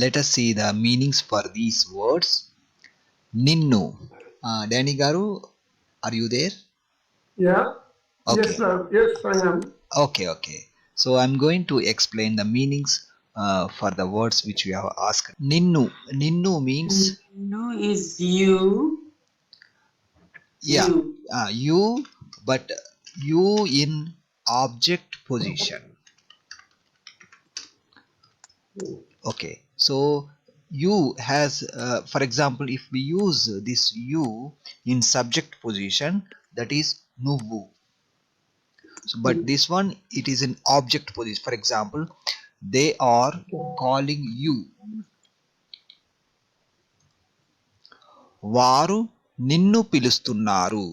Let us see the meanings for these words. Ninnu. Danny Garu, are you there? Yeah. Yes, Okay. sir. Yes, I am. Okay. So I'm going to explain the meanings for the words which we have asked. Ninnu. Ninnu means No is you. yeah, You. you, but you in object position. Okay. So you has, for example, if we use this you in subject position, that is nuvu. So, but this one it is in object position. For example, they are calling you. వారు నిన్ను పిలుస్తున్నారు.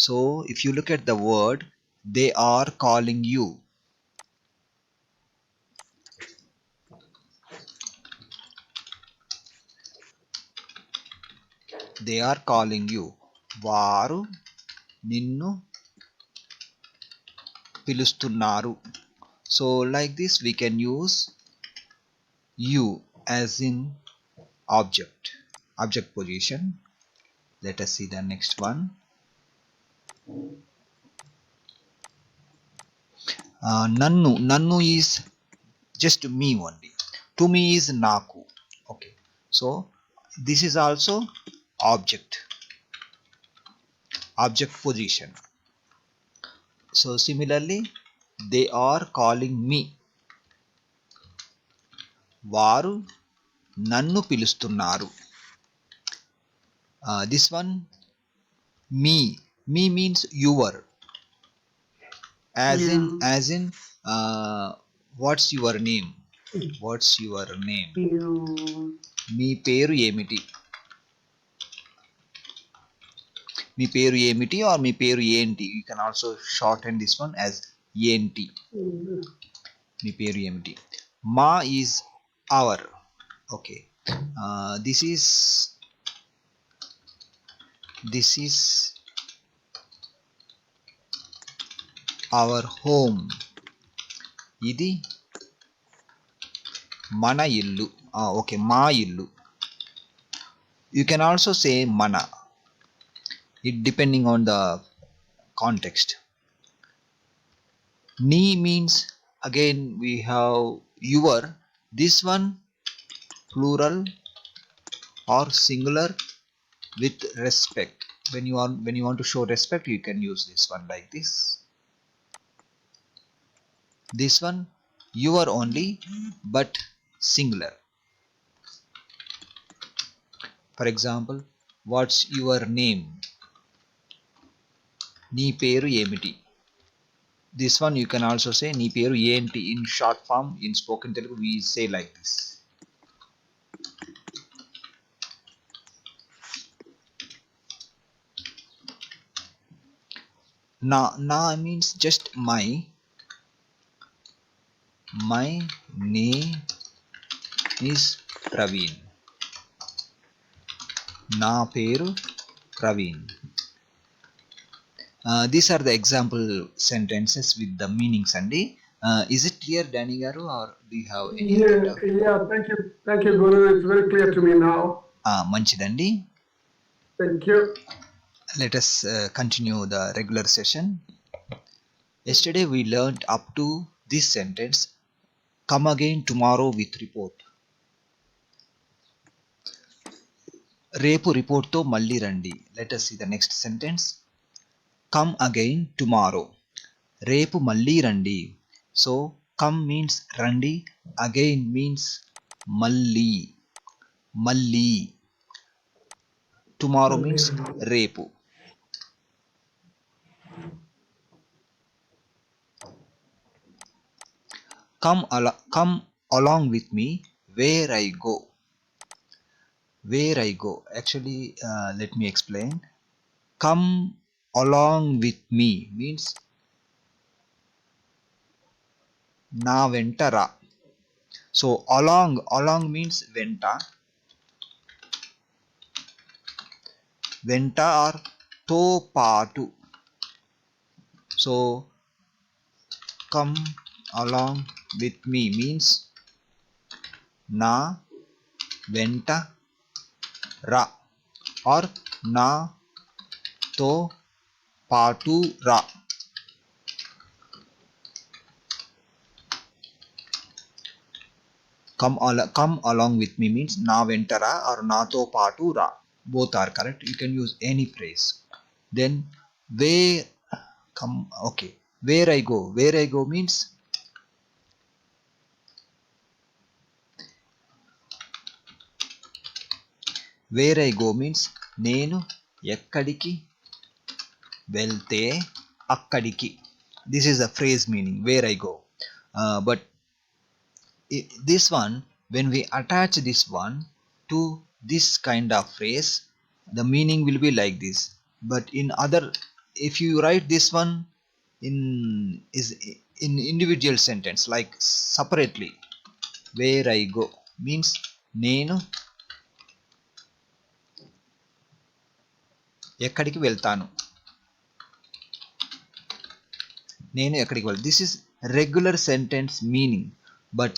So if you look at the word, they are calling you. They are calling you. వారు నిన్ను పిలుస్తున్నారు. So like this we can use you as in object position. Let us see the next one. Nannu is just me only. To me is naku. Okay. So this is also object position. So similarly, they are calling me. వారు నన్ను పిలుస్తున్నారు. This one, me. Me means your. As in, You. what's your name? What's your name? You. మీ పేరు ఏమిటి? మీ పేరు ఏమిటి or మీ పేరు ఏంటి? You can also shorten this one as ఏంటి. మీ పేరు ఏమిటి? మా is our. Okay. This is our home. ఇది మన ఇల్లు. Okay, మా ఇల్లు. You can also say mana. It depending on the context. Ni means again we have your. This one plural or singular with respect. When you want to show respect, you can use this one like this. This one your only but singular. For example, what's your name? నీ పేరు ఏమిటి? This one you can also say నీ పేరు ఏంటి. In short form, in spoken Telugu we say like this. Na means just my name is Praveen. నా పేరు Praveen. These are the example sentences with the meanings అండి. Is it clear, Danny Garu, or do you have any kind of? Yeah. Thank you, Guru. It's very clear to me now. మంచిదండి. Thank you. Let us continue the regular session. Yesterday we learned up to this sentence, come again tomorrow with report. రేపు report తో మళ్ళీ రండి. Let us see the next sentence. Come again tomorrow. రేపు మళ్ళీ రండి. So come means రండి, again means మళ్ళీ. Tomorrow means రేపు. Come along with me where I go. Where I go. Actually, let me explain. Come along with me means నా వెంట రా. So along means వెంట or తో పాటు. So come along with me means నా వెంట రా or నాతో పాటు రా. Come along with me means నా వెంట రా or నాతో పాటు రా. Both are correct. You can use any phrase. Then where come okay. Where I go. Where I go means where I go means నేను ఎక్కడికి వెళ్తే అక్కడికి. This is a phrase meaning where I go. But this one, when we attach this one to this kind of phrase, the meaning will be like this. But in other, if you write this one in individual sentence like separately, where I go means నేను ఎక్కడికి వెళ్తాను. నేను ఎక్కడికి వెళ్తాను. This is regular sentence meaning. But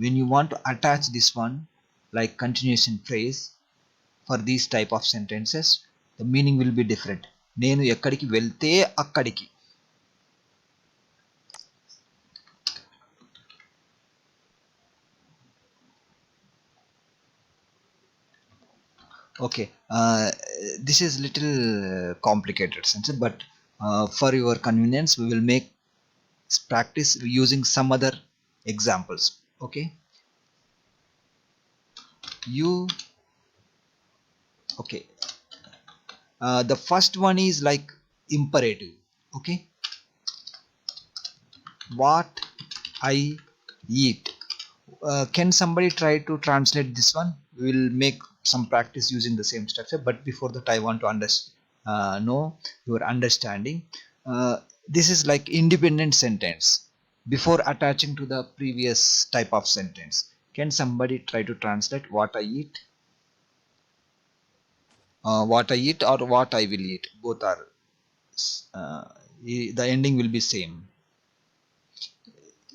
when you want to attach this one like continuation phrase for these type of sentences, the meaning will be different. నేను ఎక్కడికి వెళ్తే అక్కడికి. Okay, this is little complicated sentence, but for your convenience we will make practice using some other examples. Okay, you okay, the first one is like imperative. Okay, what I eat. Can somebody try to translate this one? We will make some practice using the same structure, but before that I want to know your understanding. This is like independent sentence before attaching to the previous type of sentence. Can somebody try to translate what I eat? What I eat or what I will eat, both are the ending will be same.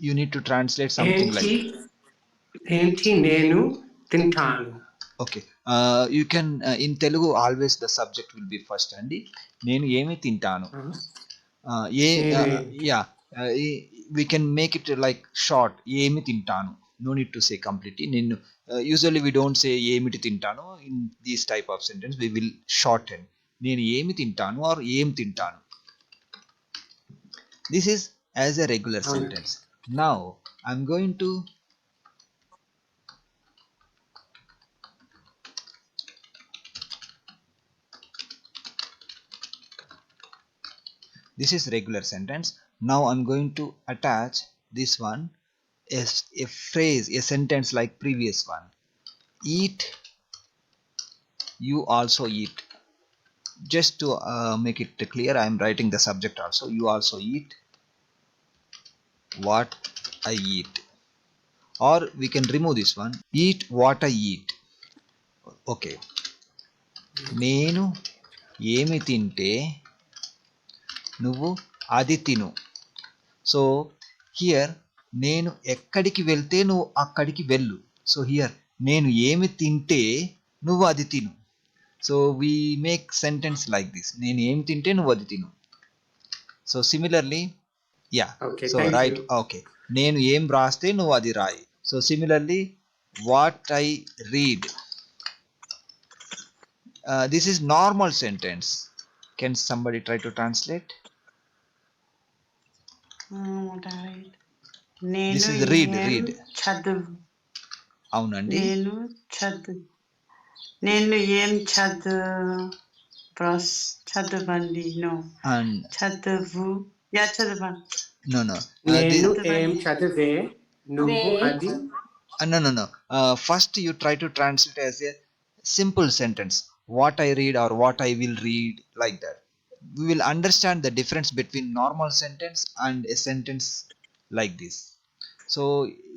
You need to translate something like ఏంటి నేను తింటాను. okay. You can in Telugu always the subject will be first అండి. నేను ఏమి తింటాను. Yeah, we can make it like short. ఏమి తింటాను. No need to say completely. నేను usually we don't say ఏమిటి తింటాను. In these type of sentence we will shorten. నేను ఏమి తింటాను or ఏం తింటాను. This is as a regular sentence. Now I'm going to this is regular sentence. Now I'm going to attach this one as a phrase, a sentence like previous one. Eat, you also eat. Just to make it clear, I am writing the subject also. You also eat what I eat. Or we can remove this one. Eat what I eat. Okay. నేను ఏమి తింటే నువ్వు అది తిను. So here నేను ఎక్కడికి వెళ్తే నువ్వు అక్కడికి వెళ్ళు. సో హియర్ నేను ఏమి తింటే నువ్వు అది తిను. So we make sentence like this. నేను ఏమి తింటే నువ్వు అది తిను. So similarly, yeah. Okay, So thank right, you. okay. నేను ఏం రాస్తే నువ్వు అది రాయి. So similarly, what I read. This is normal sentence. Can somebody try to translate? This is read. అవునండి. నేను ఏం చదవండి. No. And చదువు. Yeah, చదవండి. no. నేను ఏం చదివే నువ్వు అది. No. First you try to translate as a simple sentence. What I read or what I will read, like that. We will understand the difference between normal sentence and a sentence like this. So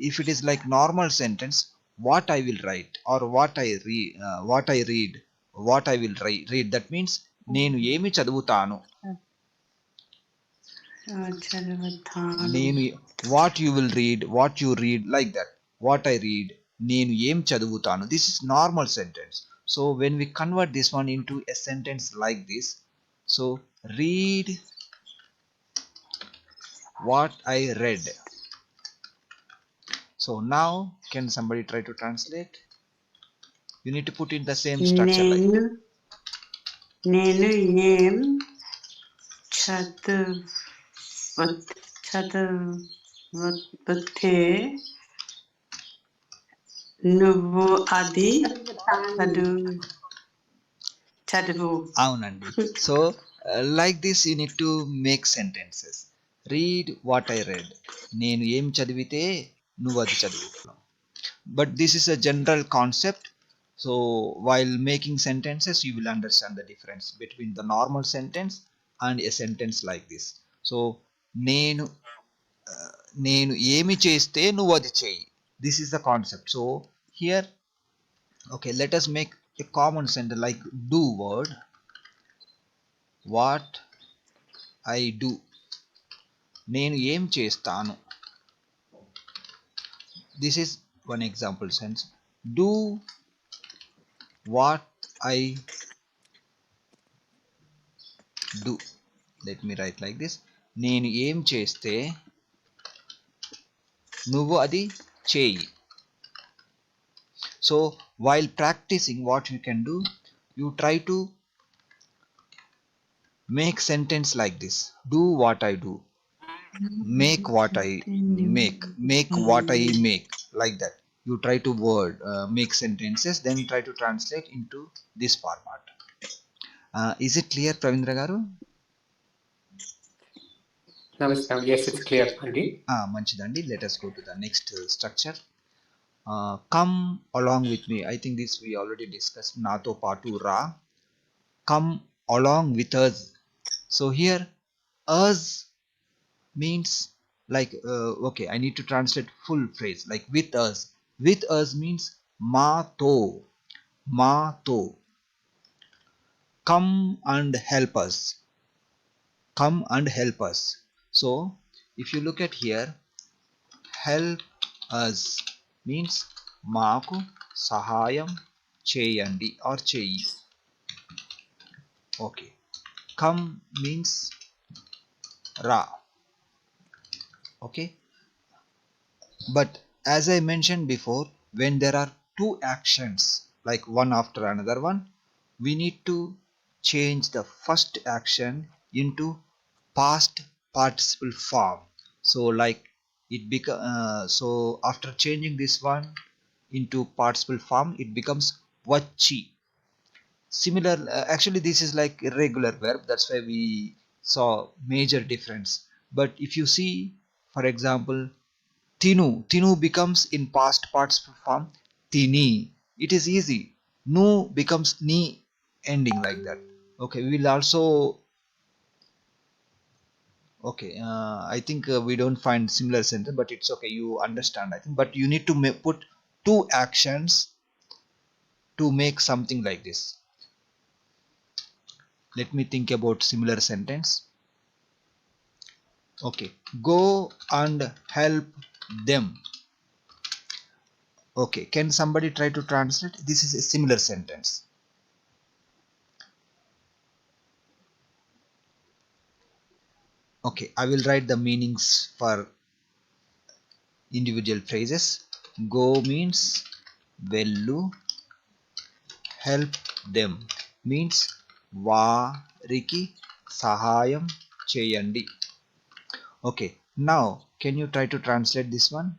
if it is like normal sentence, what I will write or what I read, what I will read, that means నేను ఏమి చదువుతాను. నేను what you will read, what you read, like that. What I read, నేను ఏం చదువుతాను. This is normal sentence. So when we convert this one into a sentence like this, so read what I read. So now can somebody try to translate? You need to put in the same structure like నేను నేను ఏం చదువు చదువుతే నువ్వు అది చదువు చదువు. అవునండి. So like this you need to make sentences. Read what I read. నేను ఏం చదివితే నువ్వు అది చదువు. But this is a general concept. So while making sentences you will understand the difference between the normal sentence and a sentence like this. So నేను నేను ఏమి చేస్తే నువ్వు అది చేయి. This is the concept. So here okay, let us make a common sentence like do word. What I do. నేను ఏం చేస్తాను. This is one example sentence. Do what I do. Let me write like this. నేను ఏం చేస్తే నువ్వు అది చేయి. So while practicing, what you can do, you try to make sentence like this. Do what I do. Make what I make. Make what I make. Like that. You try to make sentences, then try to translate into this format. Is it clear, Pravindra garu? Namaskar. Yes, it's clear, Andy. Manchidandi. Let us go to the next structure. Come along with me. I think this we already discussed. Nato patu ra. Come along with us. So here, us means like okay, I need to translate full phrase like with us. With us means ma to. Come and help us. Come and help us. So if you look at here, help us means maaku sahayam cheyandi or cheyi. Okay, come means ra. Okay, but as I mentioned before, when there are two actions like one after another one, we need to change the first action into past participle form. So like it so after changing this one into participle form, it becomes vachi. Similar, actually this is like irregular verb, that's why we saw major difference. But if you see, for example, tinu becomes in past participle form tini. It is easy. Nu becomes ni, ending like that. Okay, we will also okay, I think we don't find similar sentence, but it's okay, you understand I think. But you need to put two actions to make something like this. Let me think about similar sentence. Okay, go and help them. Okay, can somebody try to translate? This is a similar sentence. Okay, I will write the meanings for individual phrases. Go means vellu. Help them means variki sahayam cheyandi. Okay, now can you try to translate this one?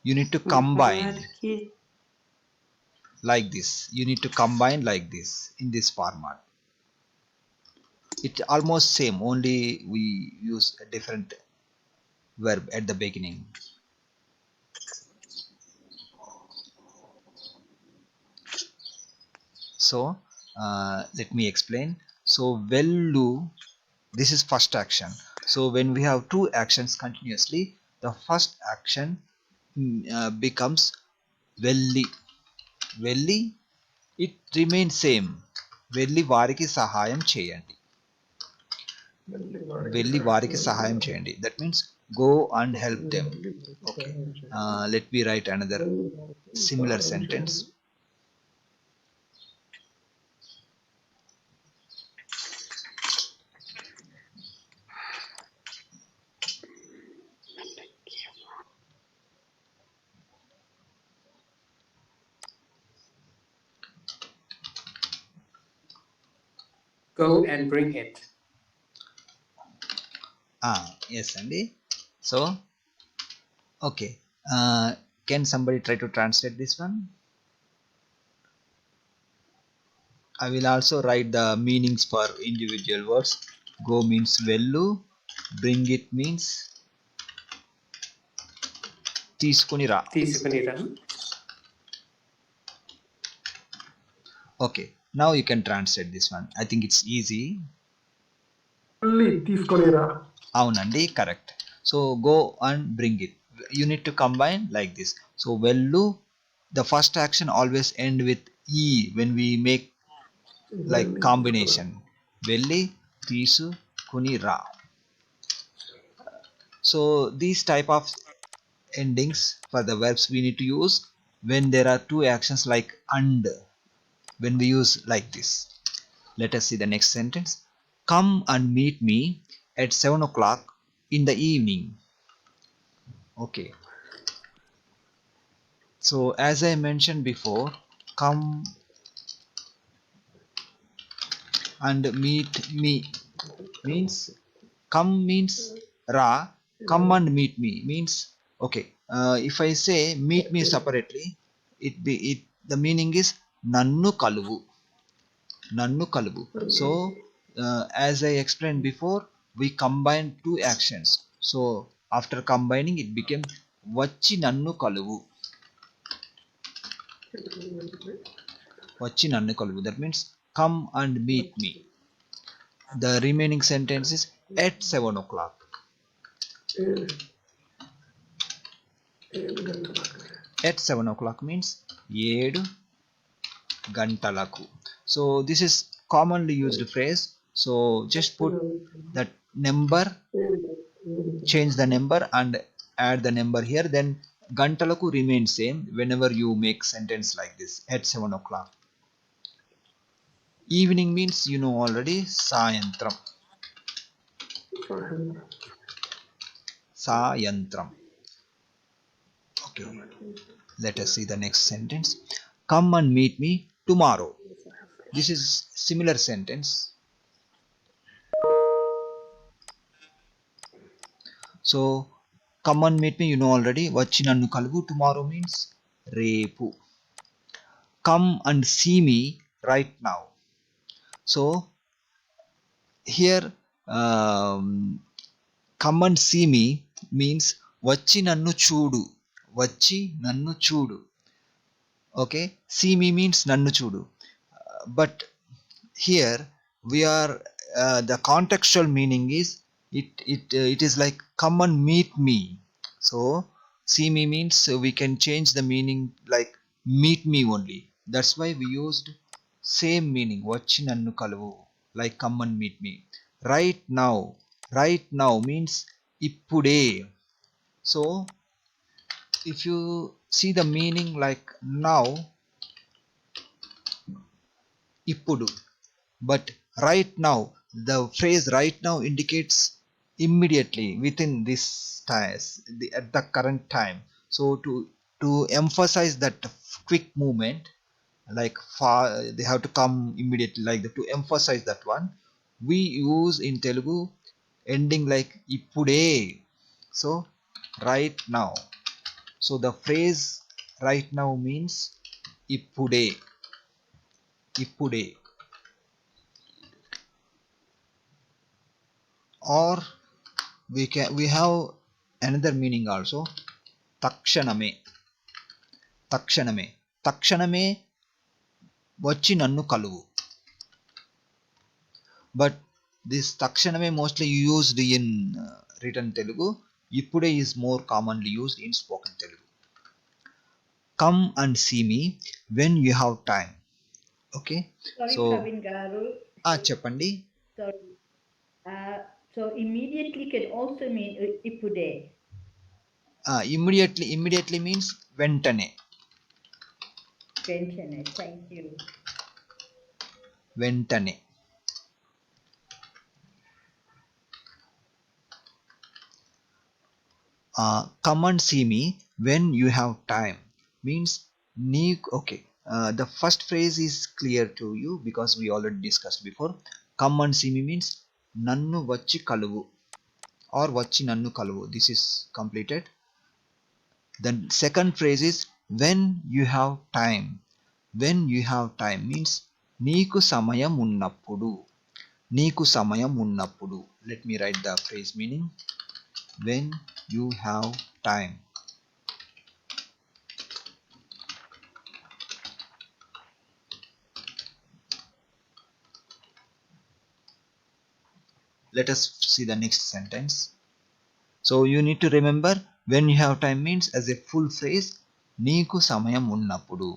You need to combine వారికి like this. You need to combine like this in this format. It's almost same, only we use a different verb at the beginning. So let me explain. So vellu, this is first action. So when we have two actions continuously, the first action becomes velli. Velli, it remains same. Velli variki sahayam cheyandi. వెళ్ళి వారికి సహాయం చేయండి. That means go and help them. Okay. Let me write another similar sentence. Go and bring it. Yes అండి. So okay, can somebody try to translate this one? I will also write the meanings for individual words. Go means vellu, bring it means తీసుకుని రా. తీసుకునిరా. Okay, now you can translate this one. I think it's easy. వెళ్ళి తీసుకొనిరా. అవునండి, correct. So go and bring it. You need to combine like this. So vellu, the first action always end with e when we make like combination. Velli తీసుకుని రా. So these type of endings for the verbs we need to use when there are two actions like and, when we use like this. Let us see the next sentence. Come and meet me at 7 o'clock in the evening. Okay. So as I mentioned before, come and meet me means, come means ra, come and meet me means okay. If I say meet me separately, the meaning is nannu kaluvu. Nannu kaluvu. So as I explained before, we combine two actions. So after combining, it became vachi nannu kaluvu. Vachi nannu kaluvu. That means come and meet me. The remaining sentence is at 7 o'clock. At 7 o'clock means 7 గంటలకు. So this is commonly used phrase. So just put that number, change the number and add the number here. Then గంటలకు remains same whenever you make sentence like this, at 7 o'clock. Evening means you know already, సాయంత్రం. సాయంత్రం. Okay. Let us see the next sentence. Come and meet me tomorrow. This is similar sentence. So come and meet me, you know already, వచ్చి నన్ను కలువు. Tomorrow means రేపు. Come and see me right now. So here come and see me means వచ్చి నన్ను చూడు. వచ్చి నన్ను చూడు. Okay, see me means నన్ను చూడు. But here we are the contextual meaning is it is like come and meet me. So see me means we can change the meaning like meet me only. That's why we used same meaning vachi nannu kaluvu, like come and meet me. Right now, right now means ippude. So if you see the meaning like now, ippudu, but right now, the phrase right now indicates immediately within this time, at the current time. So to emphasize that quick movement, like far, they have to come immediately, like that, to emphasize that one, we use in Telugu ending like ippude. So right now. So the phrase right now means ippude. Ippude. Or we have another meaning also, takshaname. Takshaname. Takshaname vachi nannu kaluvu. But this takshaname mostly used in written Telugu. Ippude is more commonly used in spoken Telugu. Come and see me when you have time. Okay. Sorry, So Praveen garu. చెప్పండి. Sorry. So immediately can also mean ipude. Immediately means వెంటనే. Ventane. Thank you. వెంటనే. Come and see me when you have time means okay. The first phrase is clear to you because we already discussed before. Come and see me means నన్ను వచ్చి కలువు or వచ్చి నన్ను కలువు. This is completed. The second phrase is when you have time. When you have time means నీకు సమయం ఉన్నప్పుడు. నీకు సమయం ఉన్నప్పుడు. Let me write the phrase meaning. When you have time. Let us see the next sentence. So you need to remember when you have time means as a full phrase నీకు సమయం ఉన్నప్పుడు.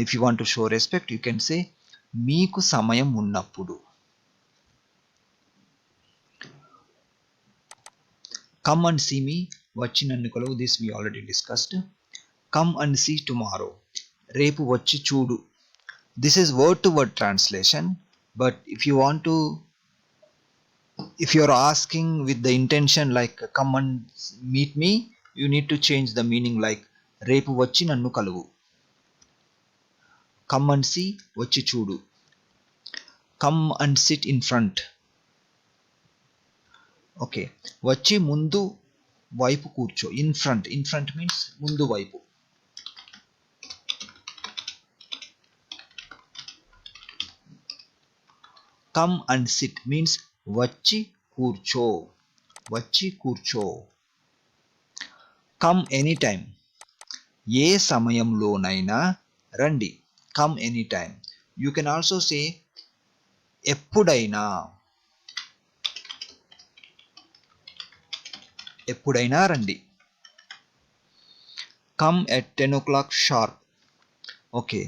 If you want to show respect you can say మీకు సమయం ఉన్నప్పుడు. Come and see me వచ్చి నన్ను కలువు. This we already discussed. Come and see tomorrow. రేపు వచ్చి చూడు. This is word to word translation, but if you want to, if you are asking with the intention like come and meet me, you need to change the meaning like రేపు వచ్చి నన్ను కలువు. Come and see వచ్చి చూడు. Come and sit in front. Okay, వచ్చి ముందు వైపు కూర్చో. In front. In front means ముందు వైపు. Come and sit means వచ్చి కూర్చో. వచ్చి కూర్చో. Come anytime. ఏ సమయంలోనైనా రండి. Come anytime. You can also say ఎప్పుడైనా. ఎప్పుడైనా రండి. Come at 10 o'clock sharp. Okay,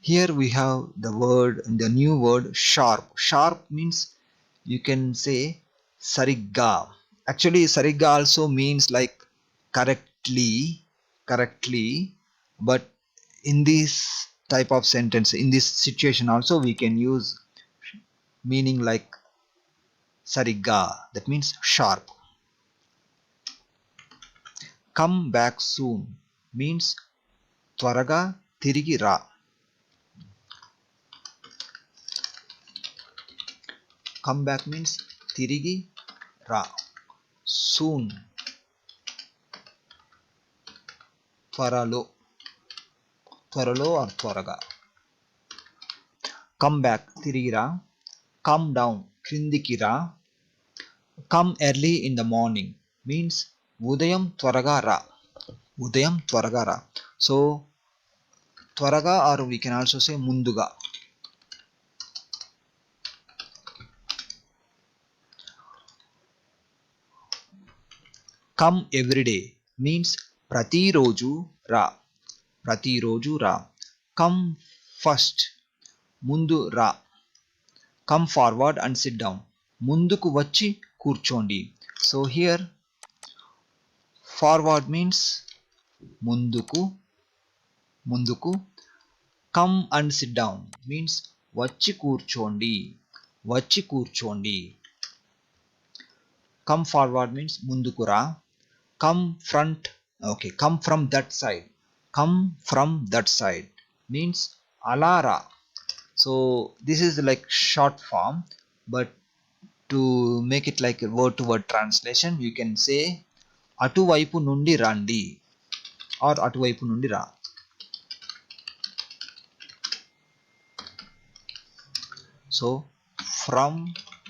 here we have the new word sharp. Sharp means you can say sarigga. Actually sarigga also means like correctly, but in this type of sentence, in this situation also we can use meaning like sarigga, that means sharp. Come back soon means త్వరగా తిరిగి రా. Come back means తిరిగి రా. Soon త్వరలో. త్వరలో or త్వరగా. Come back తిరిగి రా. Come down క్రిందికి రా. Come early in the morning means ఉదయం త్వరగా రా. ఉదయం త్వరగా రా. So త్వరగా or we can also say ముందుగా. Come every day means ప్రతిరోజు రా. ప్రతిరోజు రా. Come first ముందు రా. Come forward and sit down ముందుకు వచ్చి కూర్చోండి. So here forward means ముందుకు. ముందుకు. Come and sit down means వచ్చి కూర్చోండి. వచ్చి కూర్చోండి. Come forward means ముందుకు రా. Come front. Okay, come from that side. Come from that side means అలా రా. So this is like short form, but to make it like a word to word translation you can say అటువైపు నుండి రండి or అటువైపు నుండి రా. So from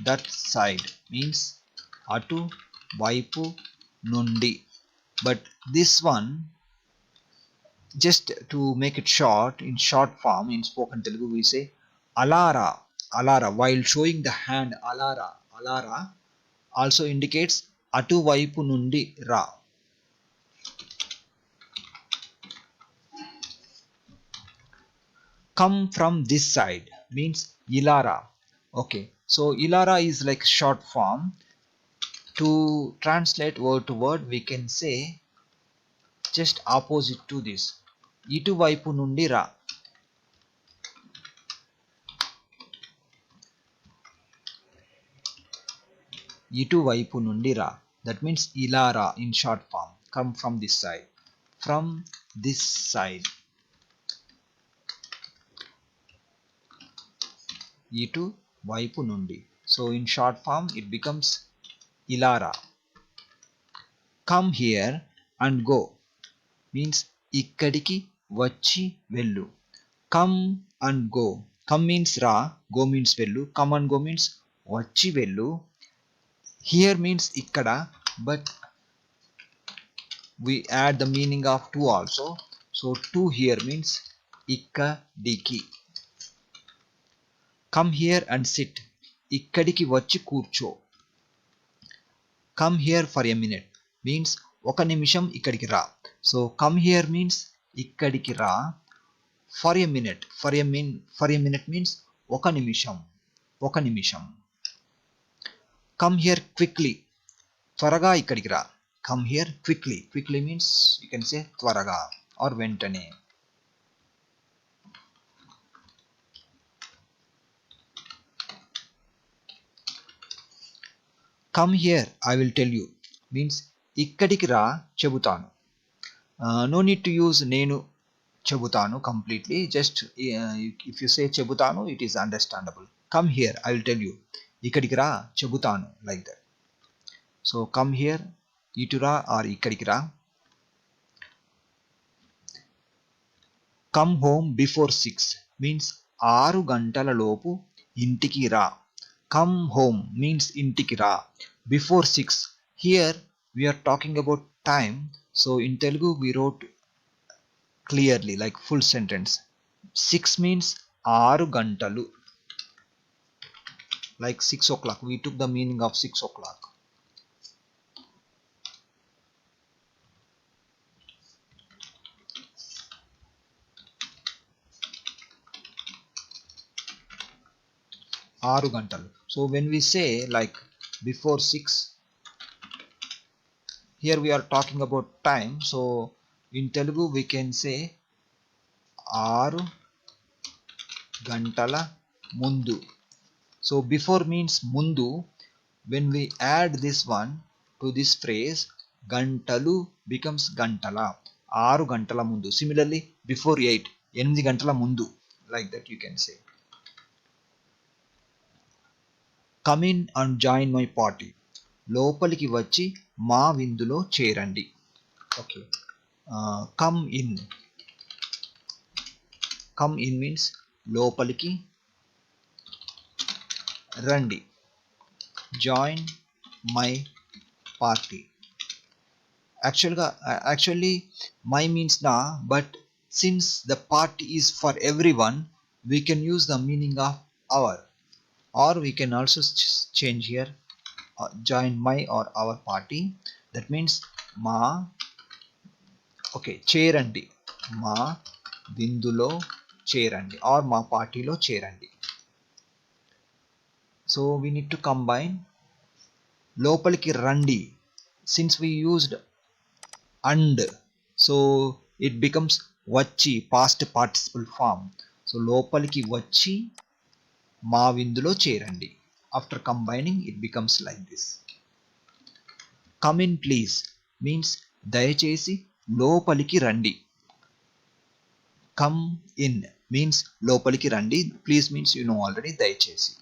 that side means అటు వైపు నుండి, but this one just to make it short, in short form in spoken Telugu we say alara. Alara while showing the hand alara. Alara also indicates అటు వైపు నుండి రా. Come from this side means ఇలారా. Okay, so ilara is like short form. To translate word to word we can say just opposite to this. ఇటువైపు నుండి రా. ఇటువైపు నుండి రా. That means ilara in short form. Come from this side. From this side. ఇటు వైపు నుండి. So in short form it becomes ilara. Come here and go means ఇక్కడికి వచ్చి వెళ్ళు. Come and go. Come means రా, go means వెళ్ళు. Come and go means వచ్చి వెళ్ళు. Here means ఇక్కడ, but we add the meaning of to also. So to here means ఇక్కడికి. Come here and sit. ఇక్కడికి వచ్చి కూర్చో. Come here for a minute means ఒక నిమిషం ఇక్కడికి రా. So come here means ఇక్కడికి రా. For a minute. For a minute means ఒక నిమిషం. ఒక నిమిషం. Come here quickly. త్వరగా ఇక్కడికి రా. Come here quickly. Quickly means you can say త్వరగా or వెంటనే. Come here I will tell you means ఇక్కడికి రా చెబుతాను. No need to use నేను చెబుతాను completely. Just if you say చెబుతాను it is understandable. Come here I will tell you. ఇక్కడికి రా చెబుతాను like that. So come here ఇటు రా or ఇక్కడికి రా. Come home before 6 means 6 గంటల లోపు ఇంటికి రా. Come home means ఇంటికి రా. Before 6. Here we are talking about time. So in Telugu we wrote clearly like full sentence. 6 means 6 గంటలు. Like 6 o'clock. We took the meaning of 6 o'clock. ఆరు గంటలు. So when we say like before 6, here we are talking about time. So in Telugu we can say ఆరు గంటల ముందు. So before means ముందు. When we add this one to this phrase, గంటలు becomes గంటల. ఆరు గంటల ముందు. Similarly before 8, 8 గంటల ముందు. Like that you can say. Come in and join my party. లోపలికి వచ్చి మా విందులో చేరండి. Okay. Come in. Come in means లోపలికి రండి. Join my party. Actually my means na, but since the party is for everyone, we can use the meaning of our. Or we can also change here join my or our party. That means మా చేరండి. మా విందులో చేరండి or మా పార్టీలో చేరండి. So we need to combine లోపలికి రండి. Since we used and, so it becomes వచ్చి past participle form. So లోపలికి వచ్చి మా విందులో చేరండి. After combining it becomes like this. Come in please means దయచేసి లోపలికి రండి. Come in means లోపలికి రండి. Please means you know already దయచేసి.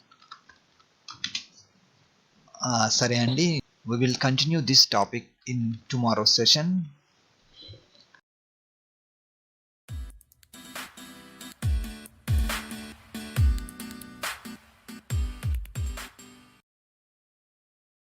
సరే అండి, we will continue this topic in tomorrow's session.